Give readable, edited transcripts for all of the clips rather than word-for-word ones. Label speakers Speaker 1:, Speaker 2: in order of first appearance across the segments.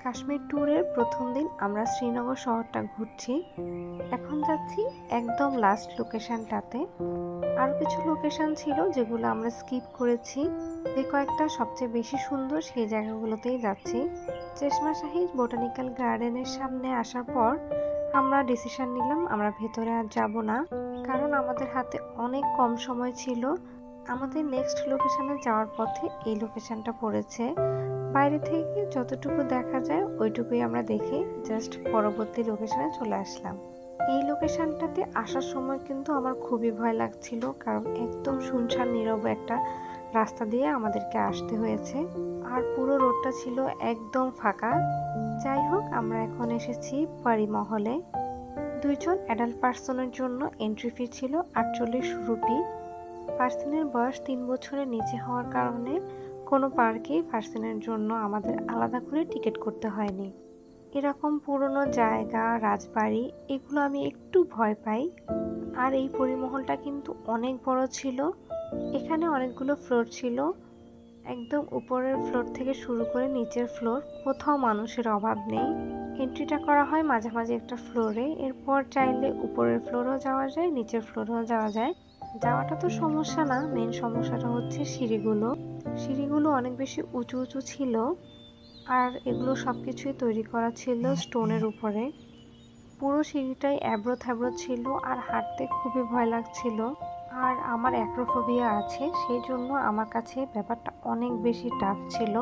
Speaker 1: কাশ্মীর ট্যুরের প্রথম দিন আমরা শ্রীনগর শহরটা ঘুরছি। এখন যাচ্ছি একদম লাস্ট লোকেশনটাতে। আরও কিছু লোকেশন ছিল যেগুলো আমরা স্কিপ করেছি। যে কয়েকটা সবচেয়ে বেশি সুন্দর সেই জায়গাগুলোতেই যাচ্ছি। চেশমা শাহী বোটানিক্যাল গার্ডেনের সামনে আসার পর আমরা ডিসিশন নিলাম আমরা ভেতরে আর যাব না, কারণ আমাদের হাতে অনেক কম সময় ছিল। আমাদের নেক্সট লোকেশনে যাওয়ার পথে এই লোকেশনটা পড়েছে। বাইরে থেকে যতটুকু দেখা যায় ওইটুকুই আমরা দেখে জাস্ট পরবর্তী লোকেশনে চলে আসলাম। এই লোকেশনটাতে আসার সময় কিন্তু আমার খুবই ভয় লাগছিল, কারণ একদম শুনশান নীরব একটা রাস্তা দিয়ে আমাদেরকে আসতে হয়েছে, আর পুরো রোডটা ছিল একদম ফাঁকা। যাই হোক, আমরা এখন এসেছি পরি মহলে। দুইজন অ্যাডাল্ট পার্সনের জন্য এন্ট্রি ফি ছিল 48 রুপি। পার্সনের বয়স 3 বছরের নিচে হওয়ার কারণে কোনো পার্কেই পার্সনের জন্য আমাদের আলাদা করে টিকিট করতে হয়নি। এরকম পুরনো জায়গা, রাজবাড়ি, এগুলো আমি একটু ভয় পাই। আর এই পরিমহলটা কিন্তু অনেক বড় ছিল। এখানে অনেকগুলো ফ্লোর ছিল। একদম উপরের ফ্লোর থেকে শুরু করে নিচের ফ্লোর কোথাও মানুষের অভাব নেই। এন্ট্রিটা করা হয় মাঝামাঝি একটা ফ্লোরে। এরপর চাইলে উপরের ফ্লোরেও যাওয়া যায়, নিচের ফ্লোরেও যাওয়া যায়। যাওয়াটা তো সমস্যা না, মেন সমস্যাটা হচ্ছে সিঁড়িগুলো অনেক বেশি উঁচু উঁচু ছিল, আর এগুলো সবকিছুই তৈরি করা ছিল স্টোনের উপরে। পুরো সিঁড়িটাই এবড়ো থেবড়ো ছিল আর হাঁটতে খুবই ভয় লাগছিল। আর আমার অ্যাক্রোফোবিয়া আছে, সেই জন্য আমার কাছে ব্যাপারটা অনেক বেশি টাফ ছিল।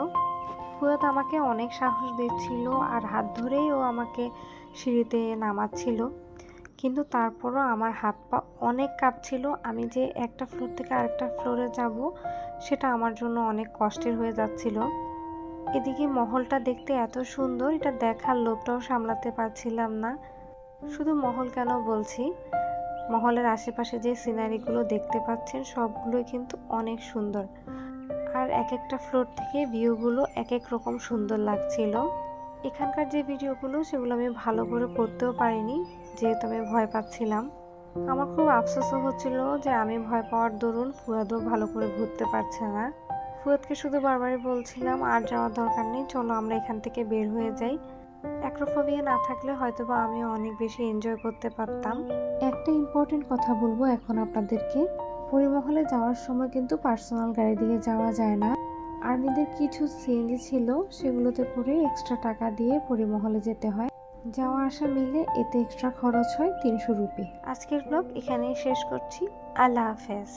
Speaker 1: ফুয়াদ আমাকে অনেক সাহস দিচ্ছিল আর হাত ধরেই ও আমাকে সিঁড়িতে নামাচ্ছিল, কিন্তু তারপরও আমার হাত পা অনেক কাঁপছিল। আমি যে একটা ফ্লোর থেকে আরেকটা ফ্লোরে যাব সেটা আমার জন্য অনেক কষ্টের হয়ে যাচ্ছিল। এদিকে মহলটা দেখতে এত সুন্দর, এটা দেখার লোভটাও সামলাতে পারছিলাম না। শুধু মহল কেন বলছি, মহলের আশেপাশে যে সিনারিগুলো দেখতে পাচ্ছেন সবগুলোই কিন্তু অনেক সুন্দর, আর এক একটা ফ্লোর থেকে ভিউগুলো এক এক রকম সুন্দর লাগছিল। এখানকার যে ভিডিওগুলো সেগুলো আমি ভালো করে করতেও পারিনি, যেহেতু আমি ভয় পাচ্ছিলাম। আমার খুব আফসোসও হচ্ছিল যে আমি ভয় পাওয়ার দরুন ফুয়াদও ভালো করে ঘুরতে পারছে না। ফুয়াদকে শুধু বারবারই বলছিলাম আর যাওয়ার দরকার নেই, চলো আমরা এখান থেকে বের হয়ে যাই। অ্যাক্রোফোবিয়া না থাকলে হয়তোবা আমি অনেক বেশি এনজয় করতে পারতাম। একটা ইম্পর্টেন্ট কথা বলবো এখন আপনাদেরকে, পরিমহলে যাওয়ার সময় কিন্তু পার্সোনাল গাড়ি দিয়ে যাওয়া যায় না। আর্মিদের কিছু সিএনজি ছিল, সেগুলোতে করে এক্সট্রা টাকা দিয়ে পরিমহলে যেতে হয়। যাওয়া আসা মিলে এতে এক্সট্রা খরচ হয় 300 রুপি। আজকের ব্লগ এখানেই শেষ করছি। আল্লাহ হাফেজ।